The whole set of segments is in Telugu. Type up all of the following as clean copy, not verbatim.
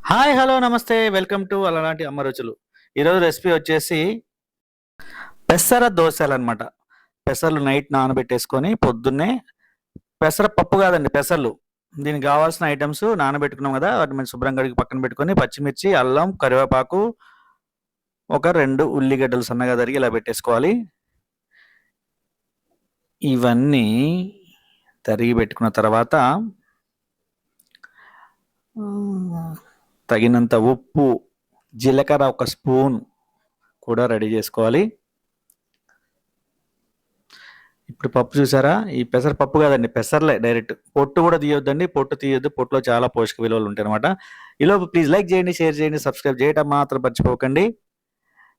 హాయ్! హలో! నమస్తే. వెల్కమ్ టు అలనాటి అమ్మ రుచులు. ఈరోజు రెసిపీ వచ్చేసి పెసర దోసెలనమాట. పెసర్లు నైట్ నానబెట్టేసుకొని పొద్దున్నే పెసర పప్పు కాదండి పెసర్లు. దీనికి కావాల్సిన ఐటెమ్స్ నానబెట్టుకున్నాం కదా! వాటిని మంచి శుభ్రంగా కడిగి పక్కన పెట్టుకొని పచ్చిమిర్చి, అల్లం, కరివేపాకు, ఒక 2 ఉల్లిగడ్డలు సన్నగా తరిగి ఇలా పెట్టేసుకోవాలి. ఇవన్నీ తరిగి పెట్టుకున్న తర్వాత తగినంత ఉప్పు, జీలకర్ర ఒక స్పూన్ కూడా రెడీ చేసుకోవాలి. ఇప్పుడు పప్పు చూసారా? ఈ పెసర పప్పు కాదండి పెసర్లే డైరెక్ట్. పొట్టు కూడా తీయొద్దండి. పొట్టు తీయొద్దు. పొట్టులో చాలా పోషక విలువలు ఉంటాయన్నమాట. ఈలోపు ప్లీజ్ లైక్ చేయండి, షేర్ చేయండి, సబ్స్క్రైబ్ చేయడం మాత్రం మర్చిపోకండి.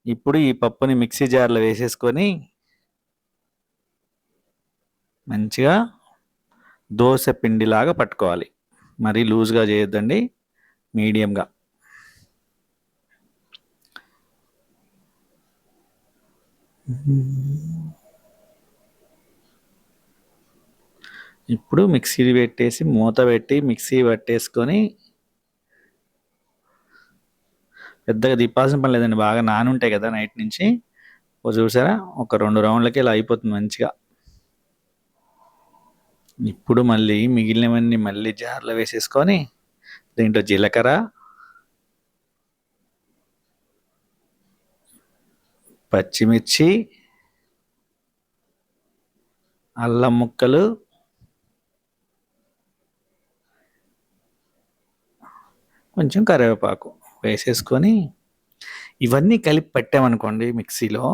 ఇప్పుడు ఈ పప్పుని మిక్సీ జార్లో వేసేసుకొని మంచిగా దోస పిండిలాగా పట్టుకోవాలి. మరీ లూజ్గా చేయొద్దండి, మీడియంగా. ఇప్పుడు మిక్సీ పెట్టేసి మూత పెట్టి మిక్సీ పట్టేసుకొని పెద్దగా తిప్పాల్సిన పని లేదండి. బాగా నాని ఉంటాయి కదా నైట్ నుంచి. చూసారా? ఒక 2 రౌండ్లకి ఇలా అయిపోతుంది మంచిగా. ఇప్పుడు మళ్ళీ మిగిలినవన్నీ మళ్ళీ జార్లో వేసేసుకొని దీంట్లో జీలకర్ర, పచ్చిమిర్చి, అల్లం ముక్కలు, కొంచెం కరివేపాకు వేసేసుకొని ఇవన్నీ కలిపి పెట్టామనుకోండి మిక్సీలో,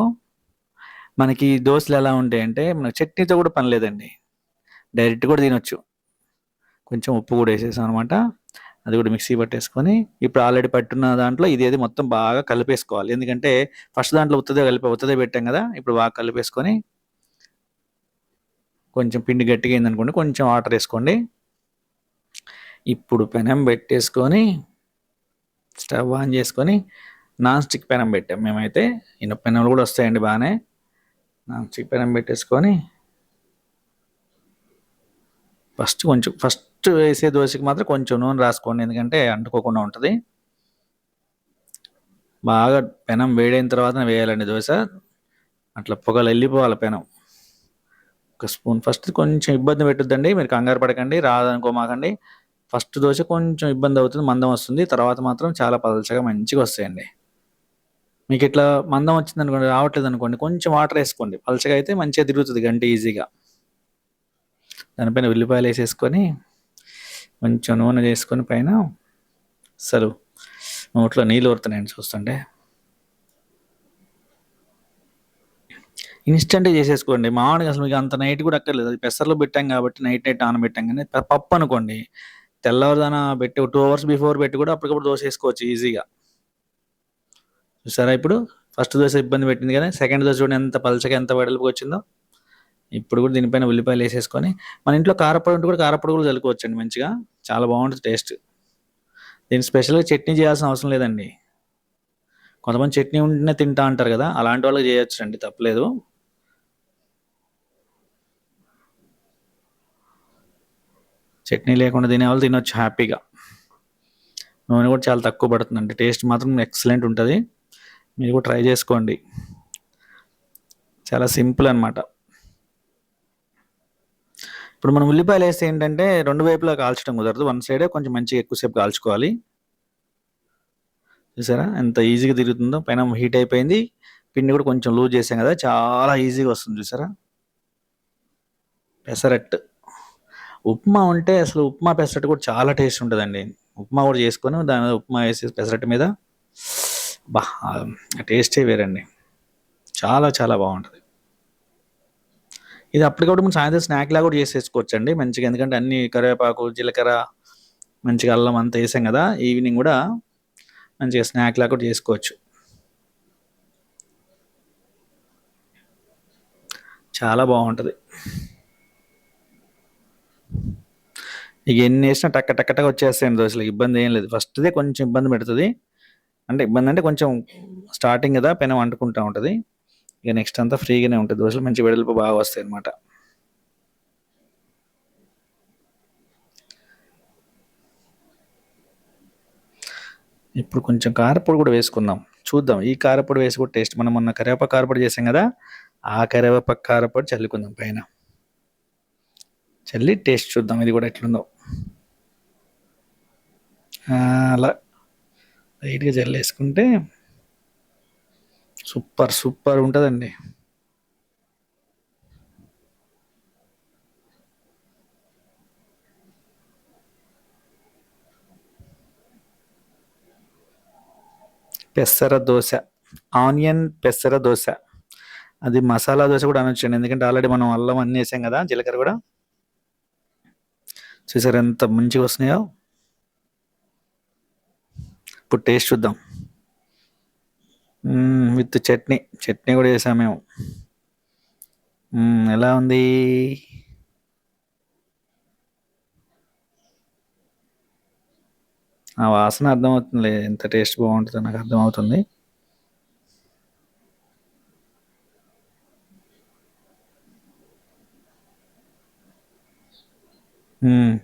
మనకి దోశలు ఎలా ఉంటాయంటే మనకు చట్నీతో కూడా పని లేదండి, డైరెక్ట్ కూడా తినొచ్చు. కొంచెం ఉప్పు కూడా వేసేసాం అనమాట. అది కూడా మిక్సీ పట్టేసుకొని ఇప్పుడు ఆల్రెడీ పట్టున్న దాంట్లో ఇదేది మొత్తం బాగా కలిపేసుకోవాలి. ఎందుకంటే ఫస్ట్ దాంట్లో ఉత్తదే పెట్టాం కదా. ఇప్పుడు బాగా కలిపేసుకొని కొంచెం పిండి గట్టిగా అయిందనుకోండి కొంచెం వాటర్ వేసుకోండి. ఇప్పుడు పెనం పెట్టేసుకొని స్టవ్ ఆన్ చేసుకొని నాన్ స్టిక్ పెనం పెట్టాం మేమైతే. ఇనుప పెనాలు కూడా వస్తాయండి బాగానే. నాన్ స్టిక్ పెనం పెట్టేసుకొని ఫస్ట్ వేసే దోశకి మాత్రం కొంచెం నూనె రాసుకోండి, ఎందుకంటే అంటుకోకుండా ఉంటుంది. బాగా పెనం వేడైన తర్వాత వేయాలండి దోశ. అట్లా పొగలు వెళ్ళిపోవాలి పెనం. ఒక స్పూన్ ఫస్ట్ కొంచెం ఇబ్బంది పెట్టొద్దండి, మీరు కంగారు పడకండి, రాదనుకోమాకండి. ఫస్ట్ దోశ కొంచెం ఇబ్బంది అవుతుంది, మందం వస్తుంది. తర్వాత మాత్రం చాలా పలచగా మంచిగా వస్తాయండి. మీకు ఇట్లా మందం వచ్చింది అనుకోండి, రావట్లేదు అనుకోండి, కొంచెం వాటర్ వేసుకోండి. పలచగా అయితే మంచిగా తిరుగుతుంది గంట ఈజీగా. దానిపైన ఉల్లిపాయలు వేసేసుకొని కొంచెం నూనె వేసుకొని పైన అసలు నోట్లో నీళ్ళు ఊరుతున్నాయండి చూస్తుంటే. ఇన్స్టెంట్గా చేసేసుకోండి. మామూలుగా అసలు మీకు అంత నైట్ కూడా అక్కర్లేదు. అది పెసర్లో పెట్టాం కాబట్టి నైట్ నానబెట్టాం. కానీ పప్పు అనుకోండి తెల్లవారుదాన పెట్టి 2 అవర్స్ బిఫోర్ పెట్టి కూడా అప్పటికప్పుడు దోశ వేసుకోవచ్చు ఈజీగా. చూసారా? ఇప్పుడు ఫస్ట్ దోశ ఇబ్బంది పెట్టింది కదా, సెకండ్ దోశ చూడండి ఎంత పలచగా ఎంత వెడల్పుగా వచ్చిందో. ఇప్పుడు కూడా దీనిపైన ఉల్లిపాయలు వేసేసుకొని మన ఇంట్లో కారపొడి ఉంటే కూడా కారపొడి కూడా చల్లుకోవచ్చండి మంచిగా. చాలా బాగుంటుంది టేస్ట్. దీనికి స్పెషల్గా చట్నీ చేయాల్సిన అవసరం లేదండి. కొంతమంది చట్నీ ఉంటేనే తింటా అంటారు కదా, అలాంటి వాళ్ళకి చేయొచ్చు అండి, తప్పలేదు. చట్నీ లేకుండా తినేవాళ్ళు తినొచ్చు హ్యాపీగా. నూనె కూడా చాలా తక్కువ పడుతుందండి. టేస్ట్ మాత్రం ఎక్సలెంట్ ఉంటుంది. మీరు కూడా ట్రై చేసుకోండి. చాలా సింపుల్ అనమాట. ఇప్పుడు మనం ఉల్లిపాయలు వేస్తే ఏంటంటే 2 వైపులా కాల్చడం కుదరదు. వన్ సైడే కొంచెం మంచిగా ఎక్కువసేపు కాల్చుకోవాలి. చూసారా ఎంత ఈజీగా తిరుగుతుందో? పైన హీట్ అయిపోయింది. పిండి కూడా కొంచెం లూజ్ చేసాం కదా, చాలా ఈజీగా వస్తుంది. చూసారా? పెసరట్టు ఉప్మా ఉంటే అసలు ఉప్మా పెసరట్టు కూడా చాలా టేస్ట్ ఉంటుందండి. ఉప్మా కూడా చేసుకొని దాని మీద ఉప్మా వేసి పెసరట్టు మీద బా టేస్టే వేరండి. చాలా చాలా బాగుంటుంది. ఇది అప్పటికప్పుడు మనం సాయంత్రం స్నాక్ లాగా కూడా చేసేసుకోవచ్చు అండి మంచిగా. ఎందుకంటే అన్ని కరివేపాకు, జీలకర్ర, మంచిగా అల్లం అంతా వేసాం కదా, ఈవినింగ్ కూడా మంచిగా స్నాక్ లాగా కూడా చేసుకోవచ్చు. చాలా బాగుంటుంది. ఇక ఎన్ని వేసినా టక్క వచ్చేస్తాయండి దోశలు, ఇబ్బంది ఏం లేదు. ఫస్ట్దే కొంచెం ఇబ్బంది పెడుతుంది. అంటే ఇబ్బంది అంటే కొంచెం స్టార్టింగ్ కదా, పెనం అంటుకుంటూ ఉంటుంది. ఇక నెక్స్ట్ అంతా ఫ్రీగానే ఉంటుంది. దోశలు మంచి వెడల్పు బాగా వస్తాయి అన్నమాట. ఇప్పుడు కొంచెం కారపొడి కూడా వేసుకుందాం. చూద్దాం ఈ కారపొడి వేసి కూడా టేస్ట్ మనం మొన్న కరివేపాకు కారపొడి చేసాం కదా! ఆ కరివేపాకు కారపొడి చల్లుకుందాం పైన. చల్లి టేస్ట్ చూద్దాం ఇది కూడా ఎట్లుందో. అలా లైట్‌గా జల్లేసుకుంటే సూపర్ సూపర్ ఉంటదండి. పెసర దోస. ఆనియన్ పెసర దోస. అది మసాలా దోస కూడా అనొచ్చండి. ఎందుకంటే ఆల్రెడీ మనం అల్లం అన్నీ ఏసాం కదా! జీలకర్ర కూడా. చూసారా ఎంత మంచిగా వస్తున్నాయో? ఇప్పుడు టేస్ట్ చూద్దాం. విత్ చట్నీ. చట్నీ కూడా చేసాం మేము. ఎలా ఉంది? ఆ వాసన అర్థమవుతుందిలే ఎంత టేస్ట్ బాగుంటుందో నాకు అర్థమవుతుంది. హ్మ్.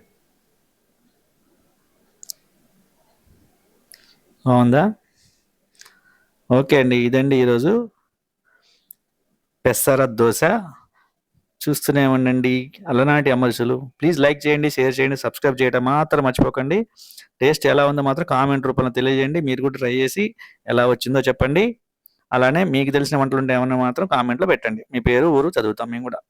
బావుందా? ఓకే అండి. ఇదండి ఈరోజు పెసర దోస. చూస్తూనే ఉండండి అలనాటి అమర్సులు. ప్లీజ్ లైక్ చేయండి, షేర్ చేయండి, సబ్స్క్రైబ్ చేయడం మాత్రం మర్చిపోకండి. టేస్ట్ ఎలా ఉందో మాత్రం కామెంట్ రూపంలో తెలియజేయండి. మీరు కూడా ట్రై చేసి ఎలా వచ్చిందో చెప్పండి. అలానే మీకు తెలిసిన వంటలుంటే ఏమన్నా మాత్రం కామెంట్‌లో పెట్టండి. మీ పేరు, ఊరు చదువుతాం మేము కూడా.